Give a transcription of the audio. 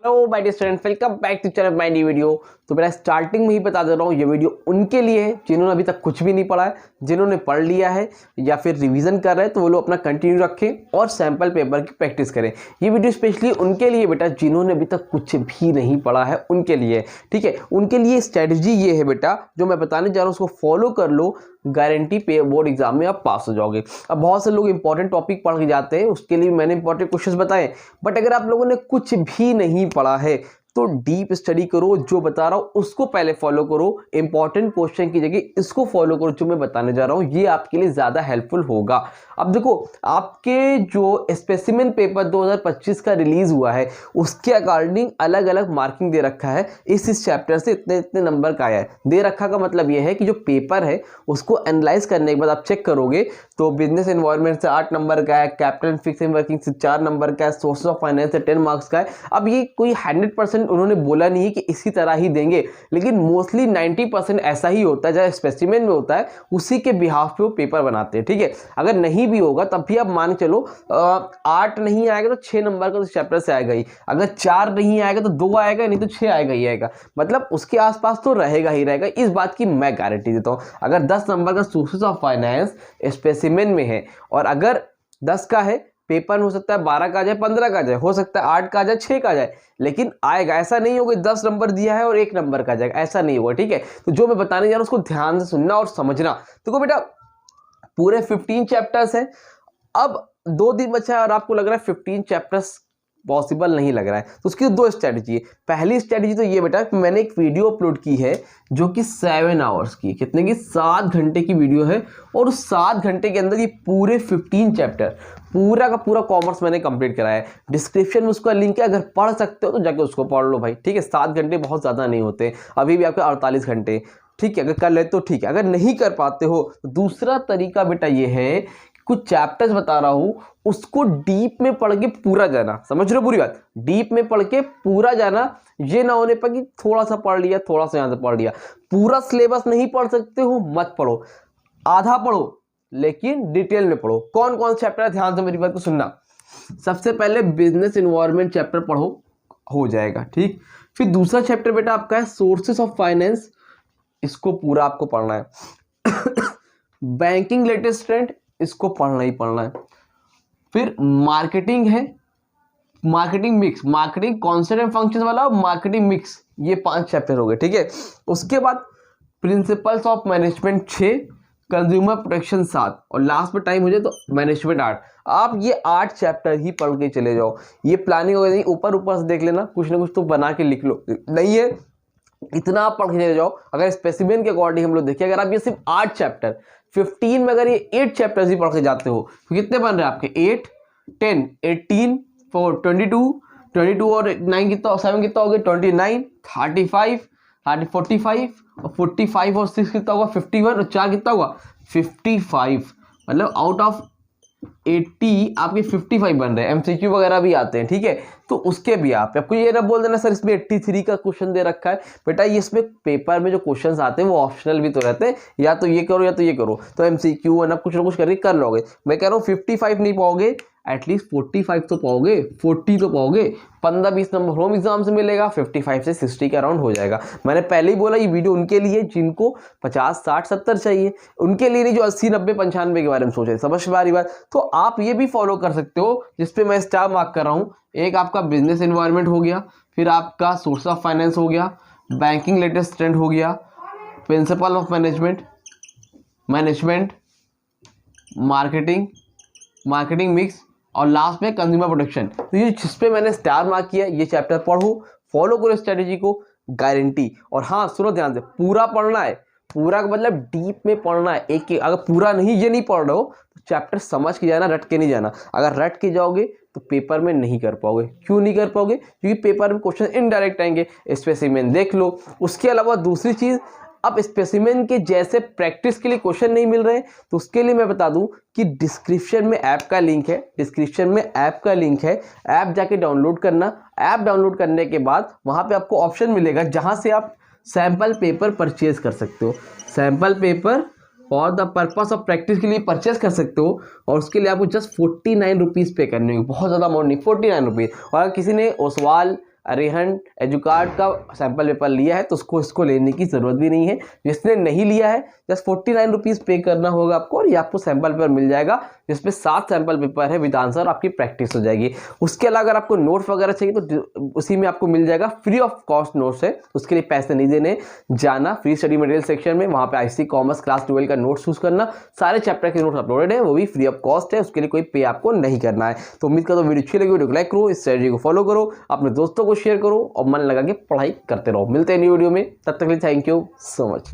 Hello my dear student, welcome back to channel my new video. तो मेरा starting में ही बता दे रहा हूँ, ये वीडियो उनके लिए है जिन्होंने अभी तक कुछ भी नहीं पढ़ा है, जिन्होंने पढ़ लिया है या फिर रिवीजन कर रहे हैं तो वो लोग अपना कंटिन्यू रखें और सैंपल पेपर की प्रैक्टिस करें। ये वीडियो स्पेशली उनके लिए बेटा जिन्होंने अभी तक कुछ भी नहीं पढ़ा है, उनके लिए। ठीक है, उनके लिए स्ट्रेटजी ये है बेटा जो मैं बताने जा रहा हूँ, उसको फॉलो कर लो, गारंटी पे बोर्ड एग्जाम में आप पास हो जाओगे। अब बहुत से लोग इंपॉर्टेंट टॉपिक पढ़ के जाते हैं, उसके लिए मैंने इंपॉर्टेंट क्वेश्चंस बताए, बट अगर आप लोगों ने कुछ भी नहीं पढ़ा है तो डीप स्टडी करो, जो बता रहा हूं उसको पहले फॉलो करो, इंपॉर्टेंट क्वेश्चन की जगह इसको फॉलो करो जो मैं बताने जा रहा हूं, ये आपके लिए ज्यादा हेल्पफुल होगा। अब देखो, आपके जो स्पेसिमेन पेपर 2025 का रिलीज हुआ है उसके अकॉर्डिंग अलग अलग मार्किंग दे रखा है। इस चैप्टर से इतने इतने नंबर का आया है। दे रखा का मतलब यह है कि जो पेपर है उसको एनालाइज करने के बाद आप चेक करोगे तो बिजनेस एनवायरनमेंट से 8 नंबर का है, कैपिटल फिक्स एंड वर्किंग से 4 नंबर का है, सोर्स ऑफ फाइनेंस से 10 मार्क्स का है। अब ये कोई 100% उन्होंने बोला नहीं है कि इसी तरह ही देंगे, लेकिन मोस्टली 90% ऐसा ही होता है, जहाँ स्पेसिमेन में होता है उसी के बिहाफ पे वो पेपर बनाते हैं। ठीक है, अगर नहीं भी होगा तब भी आप मान चलो 8 नहीं आएगा तो 6 नंबर का तो चैप्टर से आएगा ही, अगर 4 नहीं आएगा तो 2 आएगा, नहीं तो 6 आएगा ही आएगा, मतलब उसके आसपास तो रहेगा ही रहेगा। इस बात की मैं गारंटी देता हूँ। अगर 10 नंबर का सोर्सेस ऑफ फाइनेंस स्पेसिमेन में है और अगर 10 का है, पेपर में हो सकता है 12 का आ जाए, 15 का आ जाए, हो सकता है 8 का आ जाए, 6 का आ जाए, लेकिन आएगा। ऐसा नहीं होगा 10 नंबर दिया है और 1 नंबर का जाएगा, ऐसा नहीं होगा। ठीक है, तो जो मैं बताने जा रहा हूं उसको ध्यान से सुनना और समझना। देखो बेटा, पूरे 15 चैप्टर्स हैं। अब 2 दिन बचा है और आपको लग रहा है 15 चैप्टर्स पॉसिबल नहीं लग रहा है, तो उसकी 2 स्ट्रेटजी है। पहली स्ट्रेटजी तो ये बेटा कि मैंने एक वीडियो अपलोड की है जो कि 7 आवर्स की, कितने की, 7 घंटे की वीडियो है, और उस 7 घंटे के अंदर ये पूरे 15 चैप्टर पूरा का पूरा कॉमर्स मैंने कंप्लीट कराया है। डिस्क्रिप्शन में उसका लिंक है, अगर पढ़ सकते हो तो जाके उसको पढ़ लो भाई। ठीक है, 7 घंटे बहुत ज़्यादा नहीं होते, अभी भी आपके 48 घंटे। ठीक है, अगर कर ले तो ठीक है, अगर नहीं कर पाते हो तो दूसरा तरीका बेटा ये है, कुछ चैप्टर्स बता रहा हूं उसको डीप में पढ़ के पूरा जाना। समझ रहे हो पूरी बात? डीप में पढ़ के पूरा जाना, ये ना होने पर कि थोड़ा सा पढ़ लिया, थोड़ा सा यहां से पढ़ लिया। पूरा सिलेबस नहीं पढ़ सकते हो मत पढ़ो, आधा पढ़ो लेकिन डिटेल में पढ़ो। कौन कौन चैप्टर है, ध्यान से मेरी बात को सुनना। सबसे पहले बिजनेस एनवायरनमेंट चैप्टर पढ़ो, हो जाएगा। ठीक, फिर दूसरा चैप्टर बेटा आपका है सोर्सेस ऑफ फाइनेंस, इसको पूरा आपको पढ़ना है। बैंकिंग लेटेस्ट ट्रेंड, इसको पढ़ना ही पढ़ना है। फिर मार्केटिंग है, marketing mix, marketing concept and function वाला, मार्केटिंग मिक्स, ये 5 चैप्टर हो गए। ठीक है, उसके बाद principles of management 6, consumer protection 7, और लास्ट में टाइम हो जाए तो मैनेजमेंट 8। आप ये 8 चैप्टर ही पढ़ के चले जाओ। ये प्लानिंग हो गई, ऊपर ऊपर से देख लेना, कुछ ना कुछ तो बना के लिख लो, नहीं है इतना आप पढ़ के चले जाओ। अगर स्पेसिमेन के अकॉर्डिंग हम लोग देखिए, अगर आप ये सिर्फ 8 चैप्टर 15 में अगर ये 8 चैप्टर्स ही पढ़ के जाते हो तो कितने बन रहे हैं आपके, 8 10 18 4 22 और 9 कितना, 7 कितना हो गया, 29 35 45 और 45 और 6 कितना होगा, 51 और 4 कितना होगा, 55। मतलब आउट ऑफ 80 आपके 55 बन रहे हैं। एमसीक्यू वगैरह भी आते हैं। ठीक है, तो उसके भी आपको ये ना बोल देना सर इसमें 83 का क्वेश्चन दे रखा है। बेटा ये इसमें पेपर में जो क्वेश्चंस आते हैं वो ऑप्शनल भी तो रहते हैं, या तो ये करो या तो ये करो, तो एमसीक्यू है ना, कुछ ना कुछ करके कर लोगे। मैं कह रहा हूँ 55 नहीं पाओगे, एटलीस्ट 45 तो पाओगे, 40 तो पाओगे, 15-20 नंबर होम एग्जाम से मिलेगा, 55 से 60 के अराउंड हो जाएगा। मैंने पहले ही बोला ये वीडियो उनके लिए जिनको 50 60 70 चाहिए, उनके लिए नहीं जो 80 90 95 के बारे में सोचे। समझ में आ रही बात? तो आप ये भी फॉलो कर सकते हो जिसपे मैं स्टार मार्क कर रहा हूँ। एक आपका बिजनेस एनवायरनमेंट हो गया, फिर आपका सोर्स ऑफ फाइनेंस हो गया, बैंकिंग लेटेस्ट ट्रेंड हो गया, principle of management, management, marketing mix, और लास्ट में कंज्यूमर प्रोटेक्शन। तो ये जिस पे मैंने स्टार मार्क किया, ये चैप्टर पढ़ो, फॉलो करो स्ट्रेटेजी को, गारंटी। और हाँ सुनो ध्यान से, पूरा पढ़ना है, पूरा का मतलब डीप में पढ़ना है। एक अगर पूरा नहीं ये नहीं पढ़ रहे हो तो चैप्टर समझ के जाना, रट के नहीं जाना। अगर रट के जाओगे तो पेपर में नहीं कर पाओगे। क्यों नहीं कर पाओगे? क्योंकि पेपर में क्वेश्चन इनडायरेक्ट आएंगे। स्पेसिमेन देख लो। उसके अलावा दूसरी चीज, अब स्पेसिमेन के जैसे प्रैक्टिस के लिए क्वेश्चन नहीं मिल रहे तो उसके लिए मैं बता दूं कि डिस्क्रिप्शन में ऐप का लिंक है, डिस्क्रिप्शन में ऐप का लिंक है, ऐप जाके डाउनलोड करना। ऐप डाउनलोड करने के बाद वहां पे आपको ऑप्शन मिलेगा जहां से आप सैंपल पेपर परचेज कर सकते हो। Sample paper for the purpose of practice के लिए परचेस कर सकते हो, और उसके लिए आपको जस्ट 49 रुपीज़ पे करने होंगे। बहुत ज़्यादा अमाउंट नहीं, 49 रुपीज़। और अगर किसी ने ओसवाल अरिहंत एजुकार्ड का सैम्पल पेपर लिया है तो उसको इसको लेने की ज़रूरत भी नहीं है। जिसने नहीं लिया है जस्ट 49 रुपीज़ पे करना होगा आपको और ये आपको सैम्पल पेपर मिल जाएगा जिसमें 7 सैम्पल पेपर है विद आंसर, आपकी प्रैक्टिस हो जाएगी। उसके अलावा अगर आपको नोट्स वगैरह चाहिए तो उसी में आपको मिल जाएगा, फ्री ऑफ कॉस्ट नोट्स है, उसके लिए पैसे नहीं देने। जाना फ्री स्टडी मटेरियल सेक्शन में, वहाँ पे आईसी कॉमर्स क्लास 12 का नोट्स यूज़ करना, सारे चैप्टर के नोट्स अपलोडेड है, वो भी फ्री ऑफ कॉस्ट है, उसके लिए कोई पे आपको नहीं करना है। तो उम्मीद करता हूं वीडियो अच्छी लगी, वीडियो को लाइक करो, इस स्ट्रेटजी को फॉलो करो, अपने दोस्तों को शेयर करो और मन लगा के पढ़ाई करते रहो। मिलते हैं न्यू वीडियो में, तब तक के लिए थैंक यू सो मच।